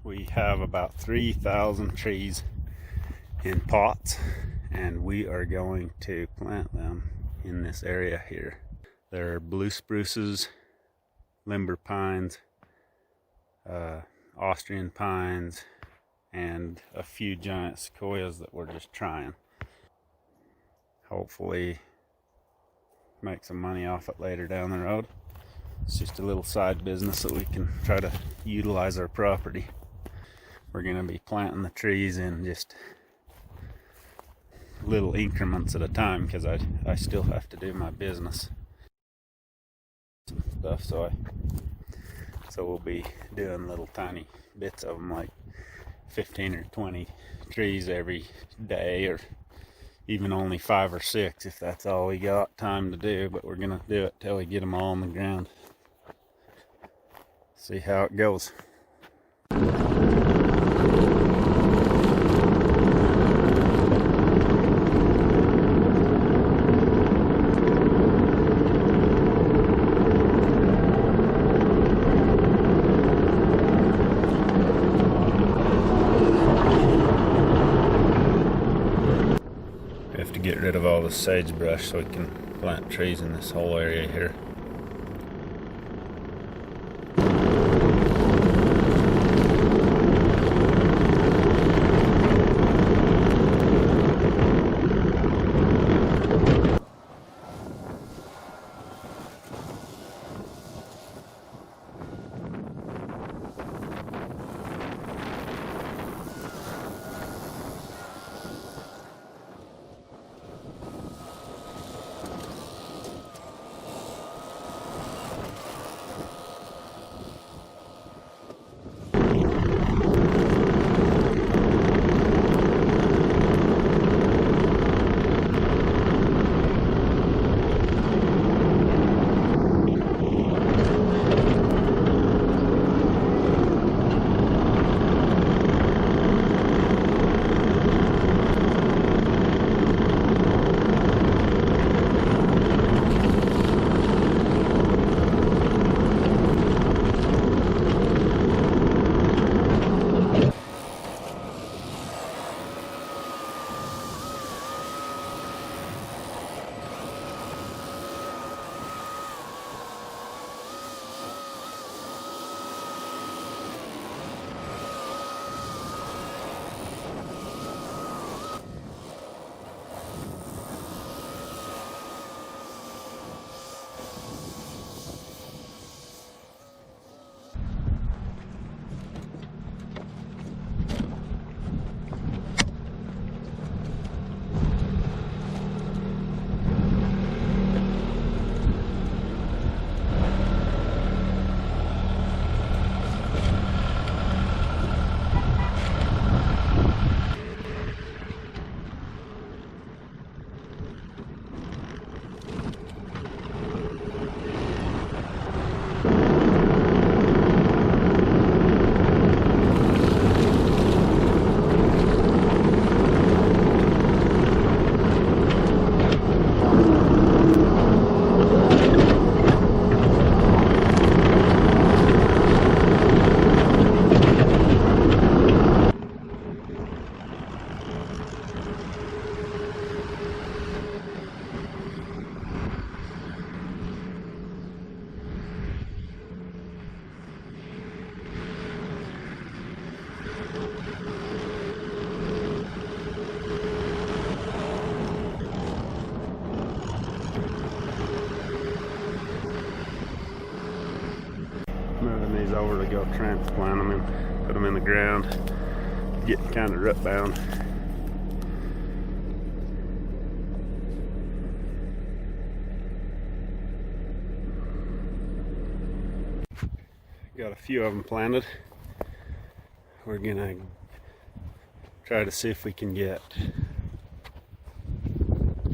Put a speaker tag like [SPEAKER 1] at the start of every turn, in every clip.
[SPEAKER 1] We have about 3,000 trees in pots, and we are going to plant them in this area here. There are blue spruces, limber pines, Austrian pines, and a few giant sequoias that we're just trying. Hopefully make some money off it later down the road. It's just a little side business that we can try to utilize our property. We're going to be planting the trees in just little increments at a time because I still have to do my business stuff, so we'll be doing little tiny bits of them, like 15 or 20 trees every day, or even only 5 or 6 if that's all we got time to do. But we're gonna do it till we get them all on the ground. See how it goes. We have to get rid of all the sagebrush so we can plant trees in this whole area here. Moving these over to go transplant them and put them in the ground. Getting kind of root bound. Got a few of them planted. We're gonna try to see if we can get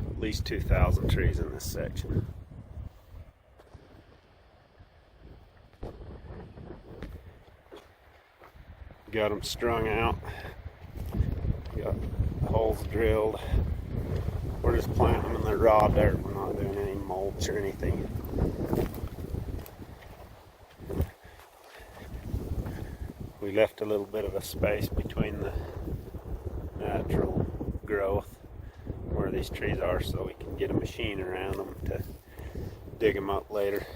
[SPEAKER 1] at least 2,000 trees in this section. Got them strung out, got holes drilled. We're just planting them in the raw dirt. We're not doing any mulch or anything. we left a little bit of a space between the natural growth where these trees are so we can get a machine around them to dig them up later.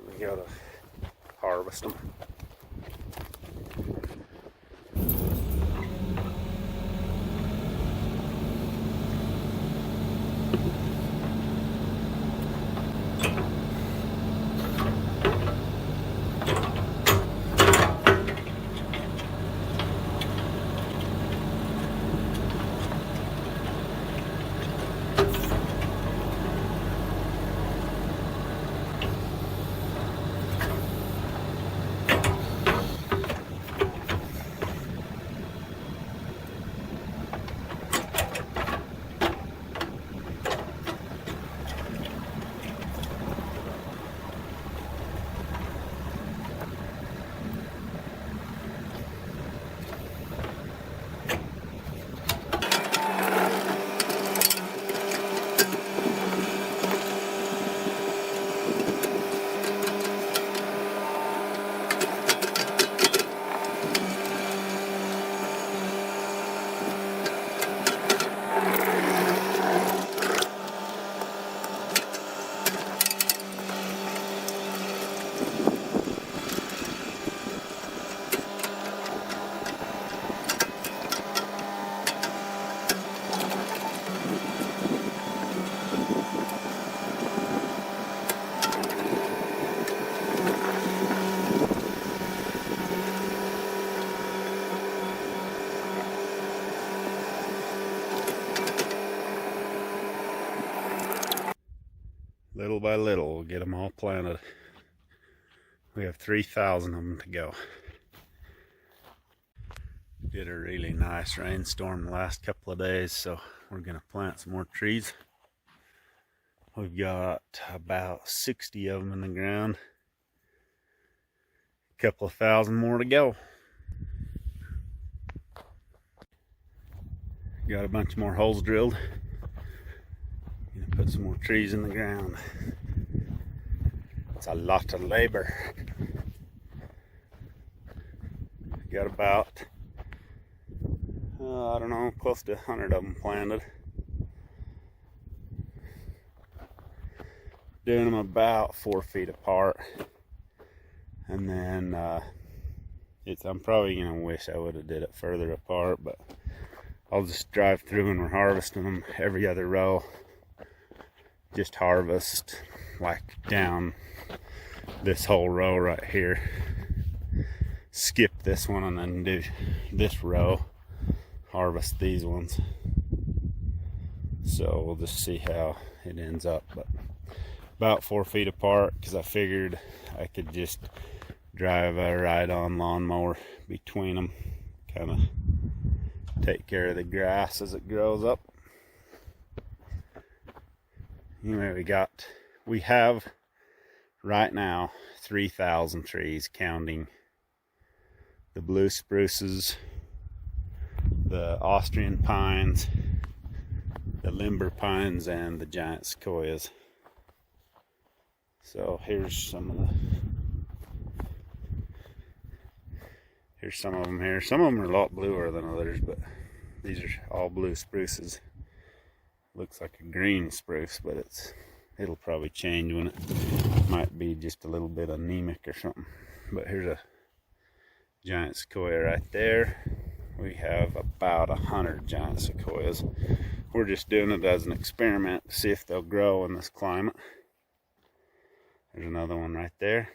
[SPEAKER 1] We gotta harvest them. Little by little, we'll get them all planted. We have 3,000 of them to go. Did a really nice rainstorm the last couple of days, so we're gonna plant some more trees. We've got about 60 of them in the ground. A couple of thousand more to go. Got a bunch more holes drilled. Gonna put some more trees in the ground. It's a lot of labor. Got about, I don't know, close to 100 of them planted. Doing them about 4 feet apart. And then I'm probably gonna wish I would have did it further apart, but I'll just drive through and we're harvesting them every other row. Just harvest like down this whole row right here. Skip this one and then do this row. Harvest these ones. So we'll just see how it ends up. But about 4 feet apart because I figured I could just drive a ride-on lawnmower between them. Kind of take care of the grass as it grows up. Anyway, we have right now 3,000 trees, counting the blue spruces, the Austrian pines, the limber pines, and the giant sequoias. So here's some of them here. Some of them are a lot bluer than others, but these are all blue spruces. Looks like a green spruce, but it'll probably change when it might be just a little bit anemic or something. But here's a giant sequoia right there. We have about 100 giant sequoias. We're just doing it as an experiment to see if they'll grow in this climate. There's another one right there.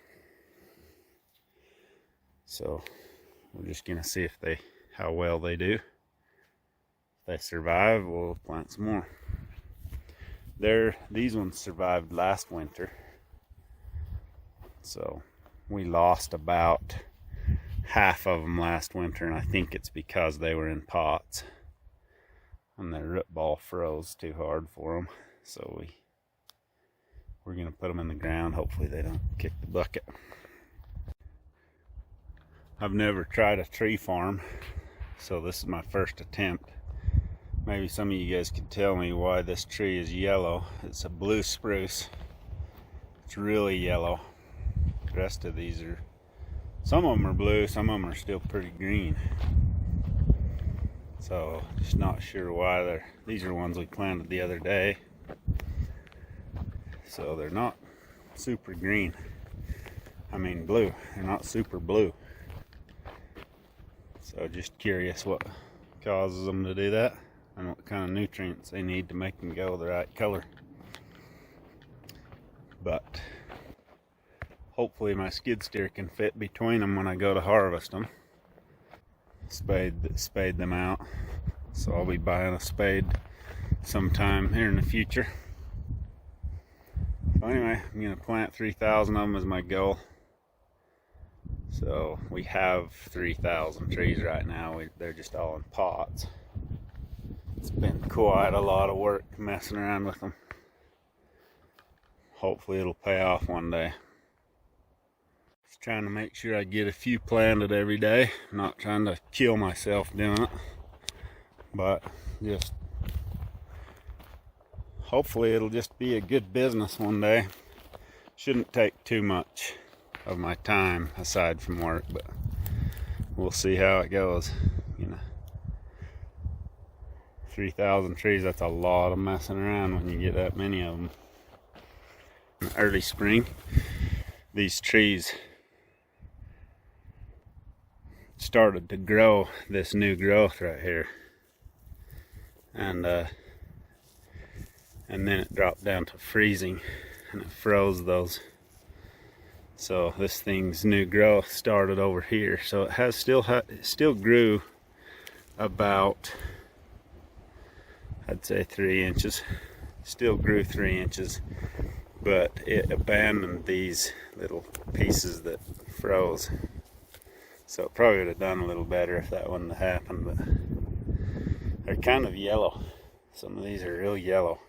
[SPEAKER 1] So we're just gonna see how well they do. If they survive, we'll plant some more. These ones survived last winter. So we lost about half of them last winter, and I think it's because they were in pots and their root ball froze too hard for them. So we're gonna put them in the ground. Hopefully they don't kick the bucket. I've never tried a tree farm, so this is my first attempt. Maybe some of you guys could tell me why this tree is yellow. It's a blue spruce. It's really yellow. The rest of these are Some of them are blue, some of them are still pretty green. So just not sure why these are ones we planted the other day. So they're not super green. I mean blue, they're not super blue. So just curious what causes them to do that and what kind of nutrients they need to make them go the right color. But hopefully my skid steer can fit between them when I go to harvest them. Spade them out. So I'll be buying a spade sometime here in the future. So anyway, I'm gonna plant 3,000 of them as my goal. So we have 3,000 trees right now. They're just all in pots. It's been quite a lot of work messing around with them. Hopefully it'll pay off one day. Just trying to make sure I get a few planted every day. I'm not trying to kill myself doing it, but just hopefully it'll just be a good business one day. Shouldn't take too much of my time aside from work, but we'll see how it goes. 3,000 trees, that's a lot of messing around when you get that many of them. In the early spring, these trees started to grow this new growth right here, and then it dropped down to freezing and it froze those. So this thing's new growth started over here, so it has still grew about, I'd say 3 inches. Still grew 3 inches, but it abandoned these little pieces that froze. So it probably would have done a little better if that wouldn't have happened, but they're kind of yellow. Some of these are real yellow.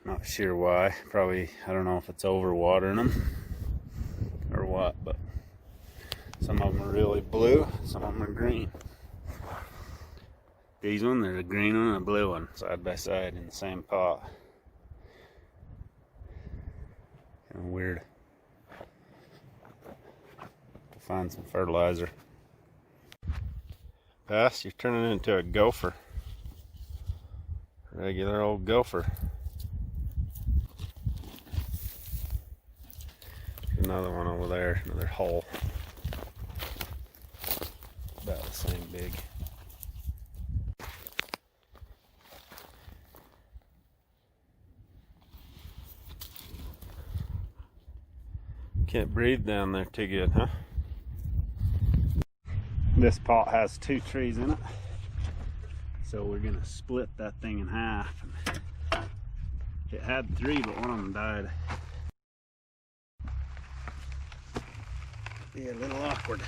[SPEAKER 1] Not sure why. Probably, I don't know if it's overwatering them or what, but some of them are really blue, some of them are green. These ones, there's a green one and a blue one side by side in the same pot. Kind of weird. To find some fertilizer. Pass, you're turning into a gopher. Regular old gopher. Another one over there, another hole. About the same big. Can't breathe down there too good, huh? This pot has 2 trees in it, so we're gonna split that thing in half. It had 3, but one of them died. Be a little awkward.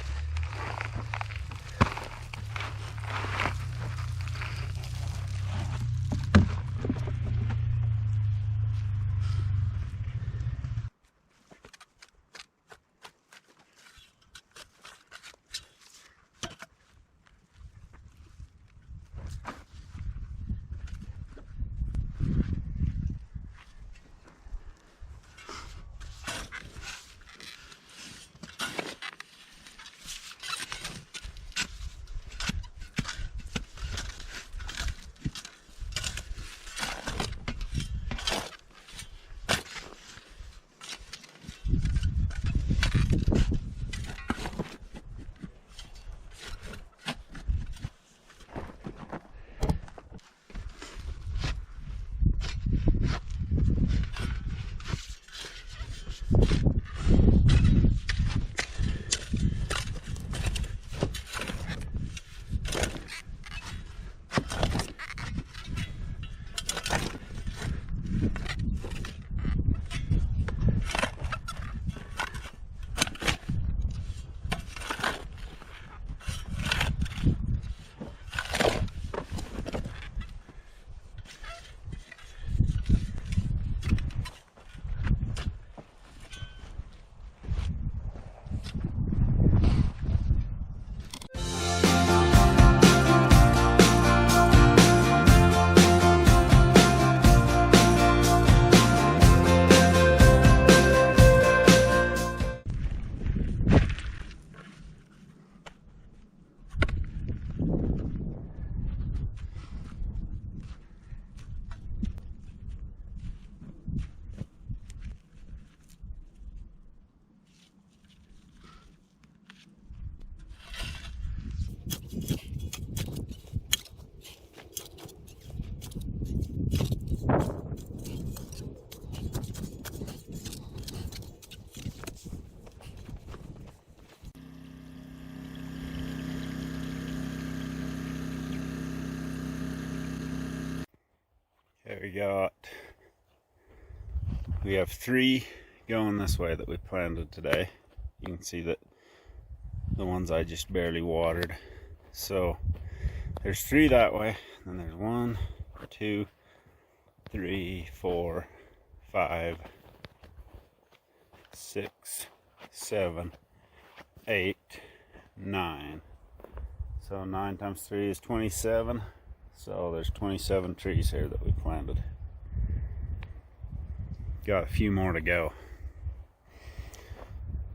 [SPEAKER 1] We have 3 going this way that we planted today. You can see that the ones I just barely watered. So there's 3 that way, and then there's 1, 2, 3, 4, 5, 6, 7, 8, 9. So 9 times 3 is 27. So there's 27 trees here that we planted. Got a few more to go.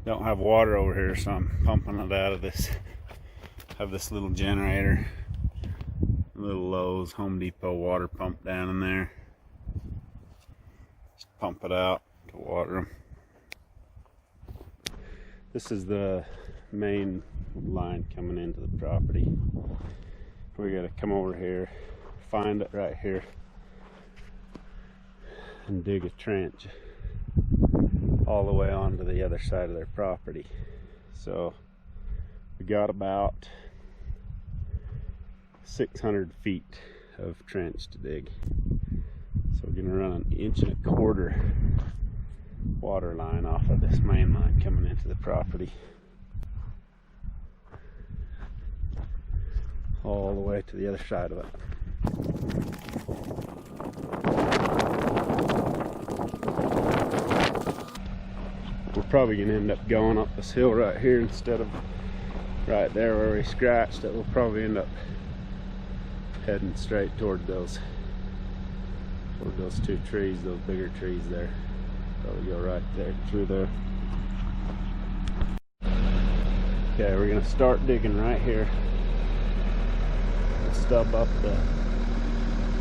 [SPEAKER 1] Don't have water over here, so I'm pumping it out of this. Have this little generator, little Lowe's Home Depot water pump down in there. Just pump it out to water them. This is the main line coming into the property. We gotta come over here, find it right here, and dig a trench all the way onto the other side of their property. So we got about 600 feet of trench to dig. So we're gonna run an 1.25 inch water line off of this main line coming into the property, all the way to the other side of it. We're probably going to end up going up this hill right here instead of right there where we scratched it. We'll probably end up heading straight toward those 2 trees, those bigger trees there. Probably go right there through there. Okay, we're going to start digging right here. Stub up the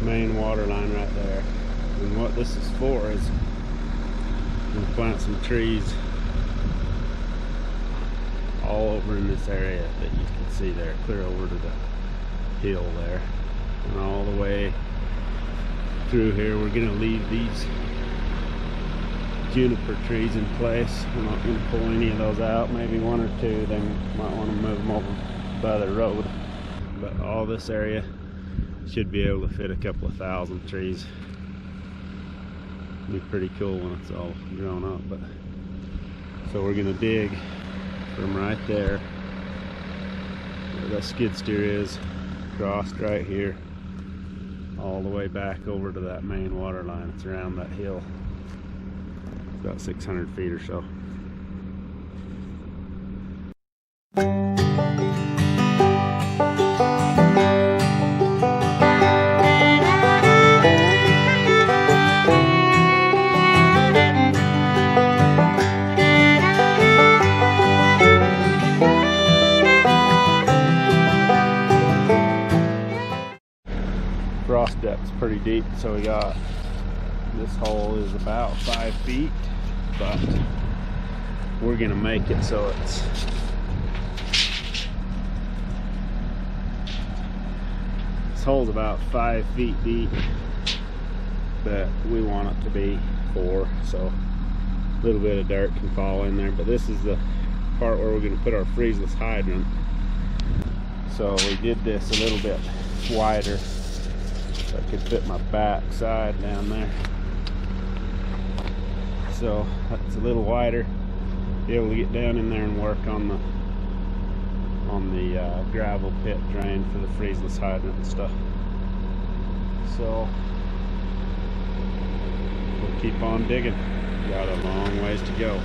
[SPEAKER 1] main water line right there. And what this is for is I'm going to plant some trees all over in this area that you can see there, clear over to the hill there, and all the way through here. We're going to leave these juniper trees in place. We're not going to pull any of those out, maybe 1 or 2, then might want to move them over by the road. But all this area should be able to fit a couple of thousand trees. It'll be pretty cool when it's all grown up. But so we're gonna dig from right there where that skid steer is, crossed right here, all the way back over to that main water line. It's around that hill. It's about 600 feet or so. Frost depth's pretty deep, so we got this hole is about 5 feet, but we're gonna make it so it's this hole's about 5 feet deep, but we want it to be 4, so a little bit of dirt can fall in there. But this is the part where we're gonna put our freezeless hydrant. So we did this a little bit wider so I could fit my back side down there. So that's a little wider. Be able to get down in there and work on the gravel pit drain for the freezeless hydrant and stuff. So we'll keep on digging. Got a long ways to go.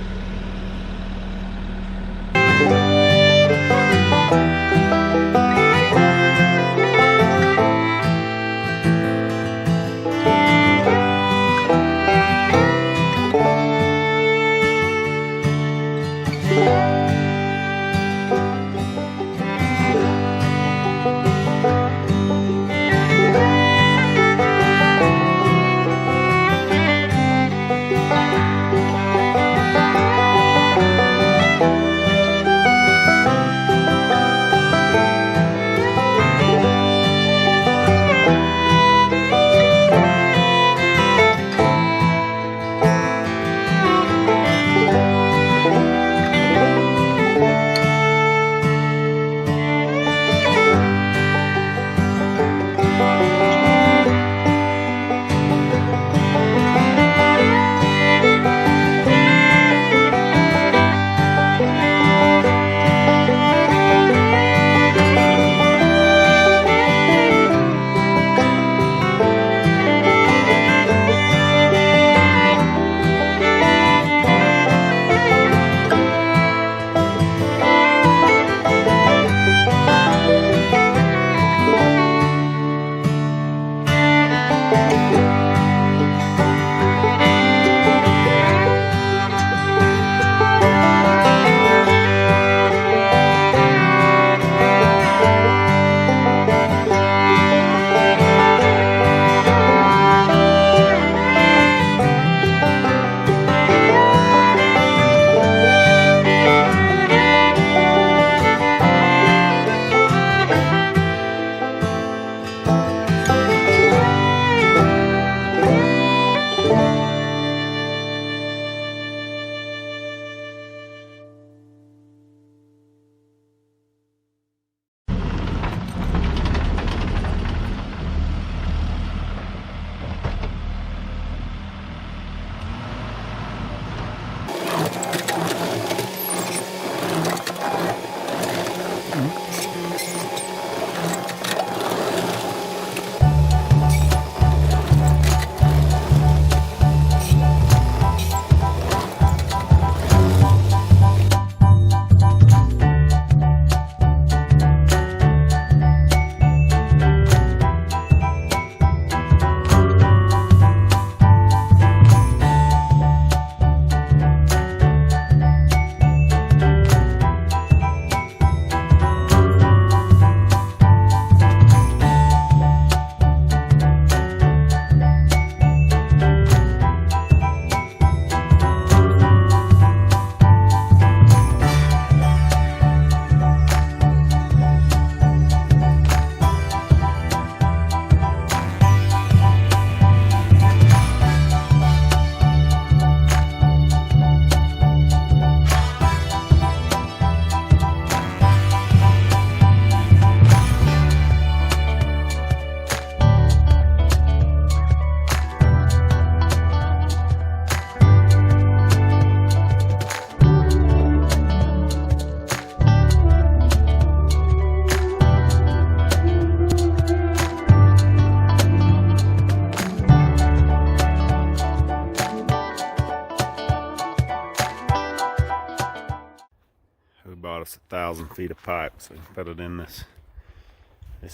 [SPEAKER 1] 1,000 feet of pipe, so we can put it in this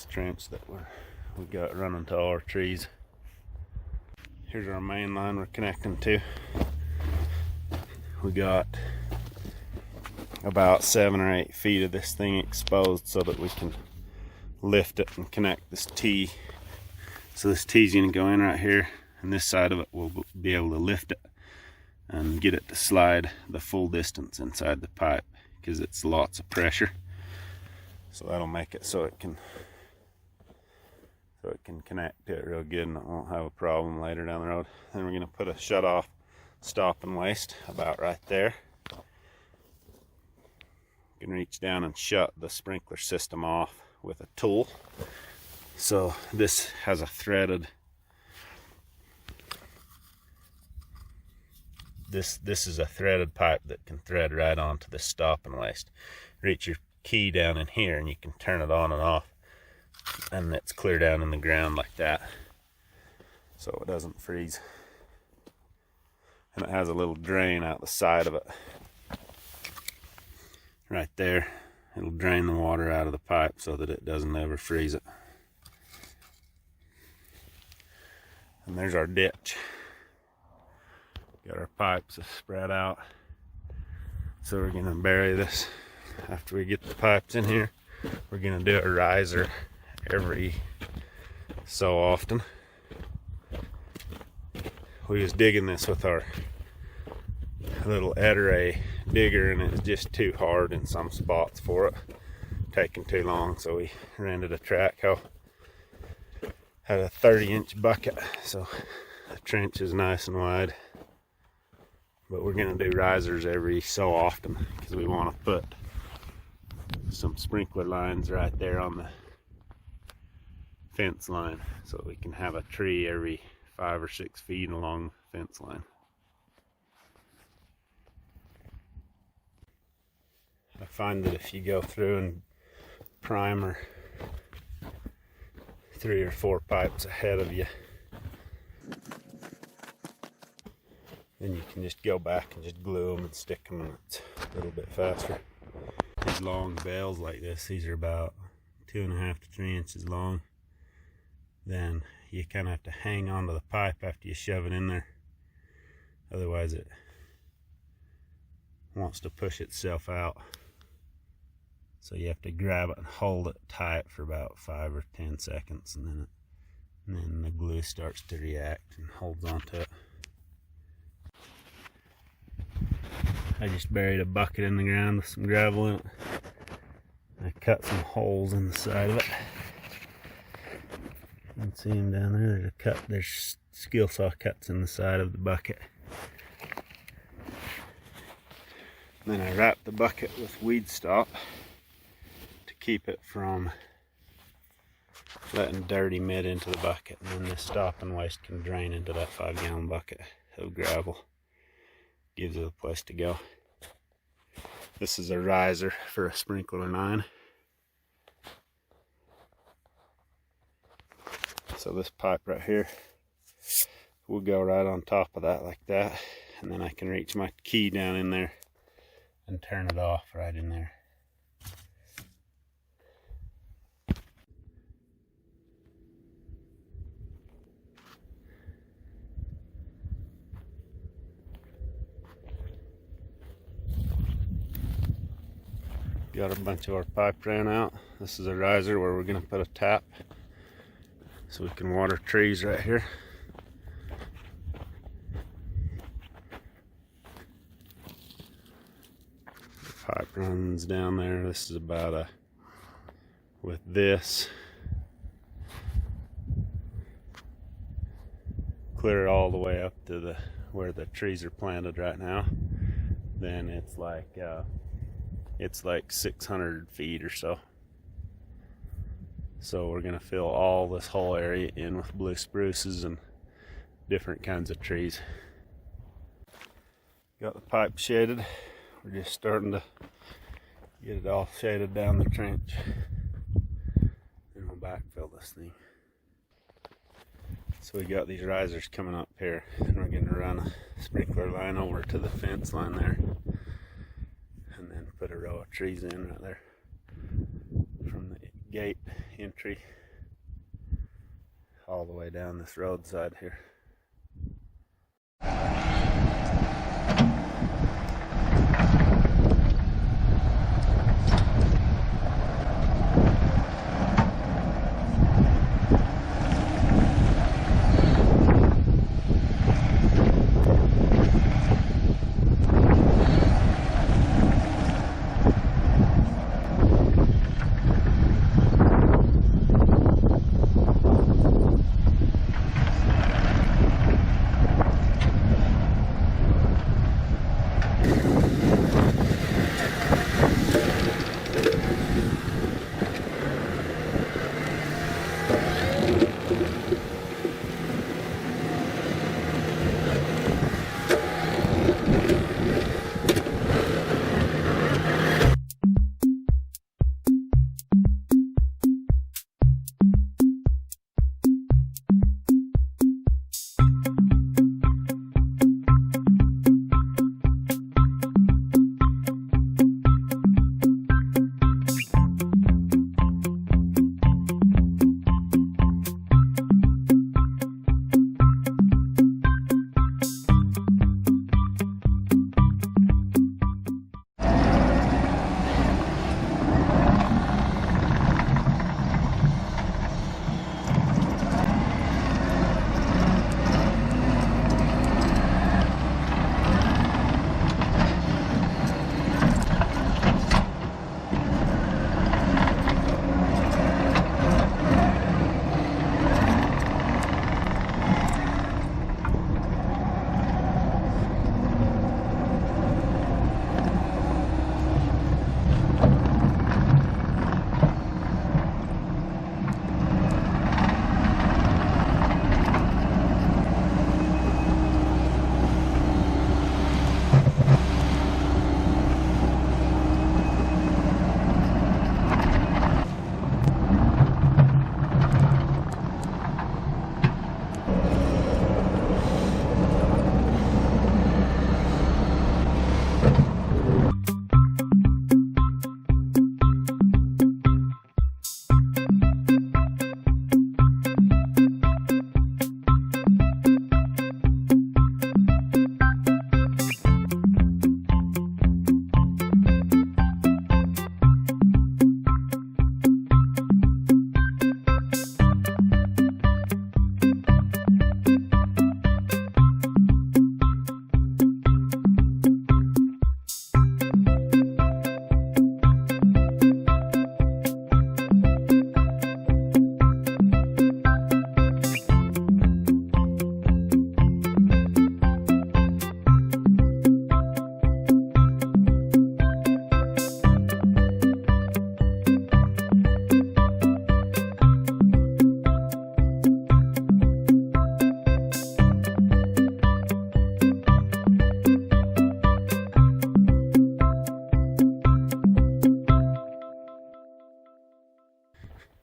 [SPEAKER 1] trench that we got running to all our trees. Here's our main line we're connecting to. We got about 7 or 8 feet of this thing exposed so that we can lift it and connect this T. So this T's gonna go in right here, and this side of it will be able to lift it and get it to slide the full distance inside the pipe, because it's lots of pressure. So that'll make it so it can connect to it real good, and it won't have a problem later down the road. Then we're gonna put a shut off stop and waste about right there. You can reach down and shut the sprinkler system off with a tool. So this has a threaded, this is a threaded pipe that can thread right onto the stop and waste. Reach your key down in here and you can turn it on and off, and it's clear down in the ground like that, so it doesn't freeze. And it has a little drain out the side of it right there. It'll drain the water out of the pipe so that it doesn't ever freeze it. And there's our ditch. Got our pipes spread out. So we're gonna bury this. After we get the pipes in here, we're gonna do a riser every so often. We was digging this with our little ettera digger, and it was just too hard in some spots for it, taking too long, so we rented a track hoe. Had a 30-inch bucket, so the trench is nice and wide. But we're gonna do risers every so often because we want to put some sprinkler lines right there on the fence line, so we can have a tree every 5 or 6 feet along the fence line. I find that if you go through and primer 3 or 4 pipes ahead of you, then you can just go back and just glue them and stick them, and it's a little bit faster. These long bales like this, these are about 2.5 to 3 inches long. Then you kind of have to hang onto the pipe after you shove it in there, otherwise it wants to push itself out. So you have to grab it and hold it tight for about 5 or 10 seconds, and then the glue starts to react and holds onto it. I just buried a bucket in the ground with some gravel in it. I cut some holes in the side of it. You can see them down there. There's a cut. There's skill saw cuts in the side of the bucket. Then I wrapped the bucket with weed stop to keep it from letting dirt emit into the bucket, and then this stop and waste can drain into that 5-gallon bucket of gravel. Gives it a place to go. This is a riser for a sprinkler line. So this pipe right here will go right on top of that like that, and then I can reach my key down in there and turn it off right in there. Got a bunch of our pipe ran out. This is a riser where we're going to put a tap so we can water trees right here. The pipe runs down there. This is about with this, clear all the way up to where the trees are planted right now. Then it's like 600 feet or so. So we're gonna fill all this whole area in with blue spruces and different kinds of trees. Got the pipe shaded. We're just starting to get it all shaded down the trench. And we'll backfill this thing. So we got these risers coming up here, and we're gonna run a sprinkler line over to the fence line there, and then put a row of trees in right there. gate entry all the way down this roadside here.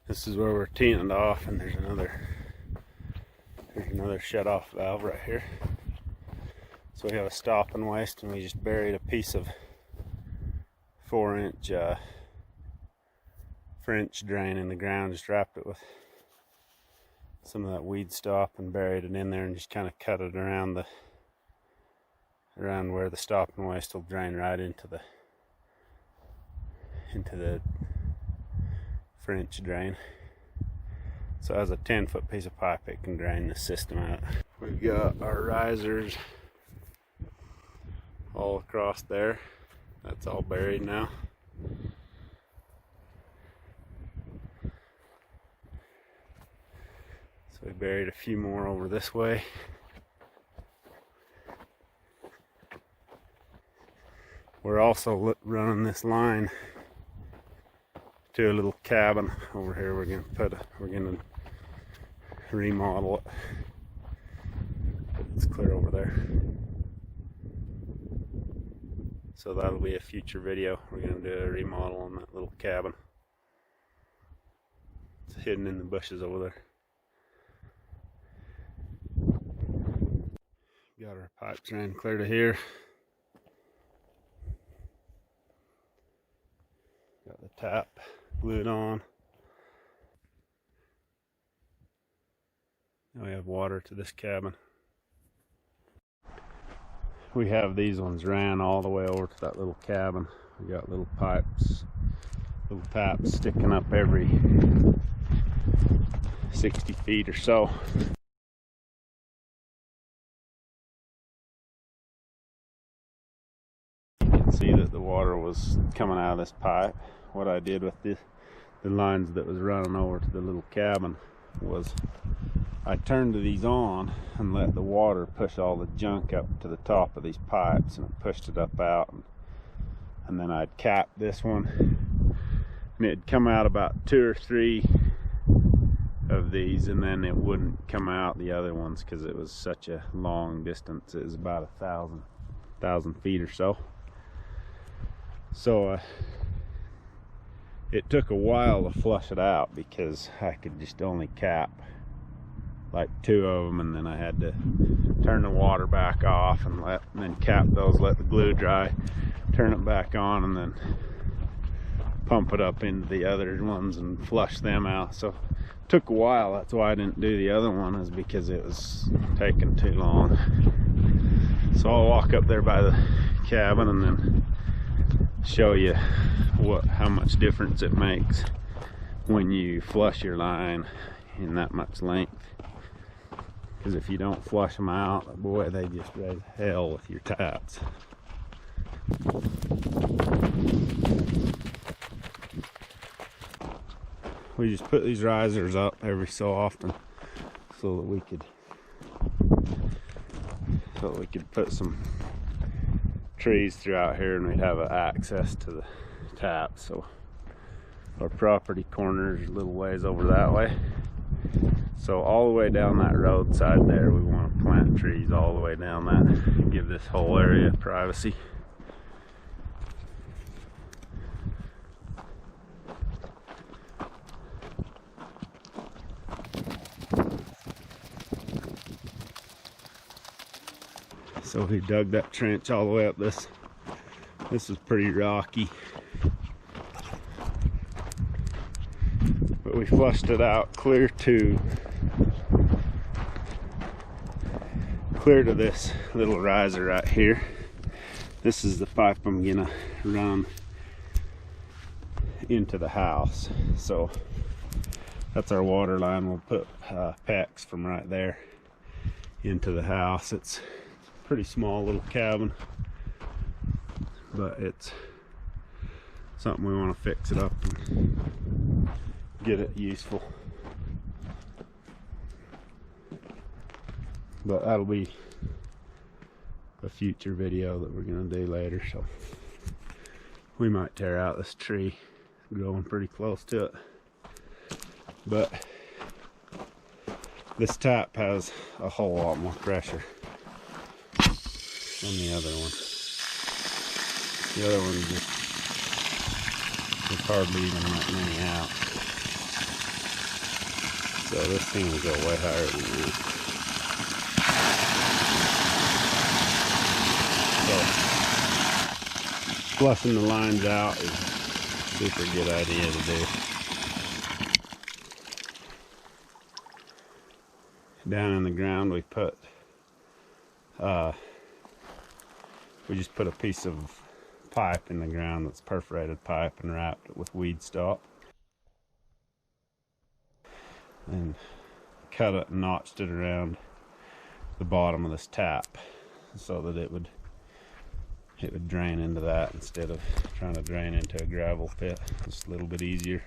[SPEAKER 1] This is where we're teeing it off, and there's another shut-off valve right here. So we have a stop and waste, and we just buried a piece of 4-inch French drain in the ground. Just wrapped it with some of that weed stop and buried it in there, and just kind of cut it around where the stop and waste will drain right into the French drain. So as a 10-foot piece of pipe, it can drain the system out. We've got our risers all across there. That's all buried now. So we buried a few more over this way. We're also running this line to a little cabin over here. We're gonna remodel it. It's clear over there. So that'll be a future video. We're gonna do a remodel on that little cabin. It's hidden in the bushes over there. Got our pipes ran clear to here. Got the tap glued on. Now we have water to this cabin. We have these ones ran all the way over to that little cabin. We got little pipes, little taps sticking up every 60 feet or so. You can see that the water was coming out of this pipe. What I did with the lines that was running over to the little cabin was I turned these on and let the water push all the junk up to the top of these pipes, and it pushed it up out, and then I'd cap this one, and it'd come out about 2 or 3 of these, and then it wouldn't come out the other ones because it was such a long distance. It was about 1,000 feet or so. So it took a while to flush it out because I could just only cap like 2 of them, and then I had to turn the water back off and then cap those, let the glue dry, turn it back on, and then pump it up into the other ones and flush them out. So it took a while. That's why I didn't do the other one, is because it was taking too long. So I'll walk up there by the cabin and then show you how much difference it makes when you flush your line in that much length. Because if you don't flush them out, boy, they just raise hell with your taps. We just put these risers up every so often so that we could put some trees throughout here, and we'd have access to the tap. So our property corner is a little ways over that way. So all the way down that roadside there, we want to plant trees all the way down that, give this whole area privacy. So he dug that trench all the way up this. This is pretty rocky, but we flushed it out clear to this little riser right here. This is the pipe I'm gonna run into the house. So that's our water line. We'll put PEX from right there into the house. It's a pretty small little cabin, but it's something we want to fix it up and get it useful. But that'll be a future video that we're going to do later. So we might tear out this tree, growing pretty close to it. But this tap has a whole lot more pressure than the other one. The other one just is hardly even letting any out. So this thing will go way higher than that. So flushing the lines out is a super good idea to do. Down in the ground we just put a piece of pipe in the ground that's perforated pipe and wrapped it with weed stalk. And cut it and notched it around the bottom of this tap so that it would drain into that instead of trying to drain into a gravel pit. Just a little bit easier.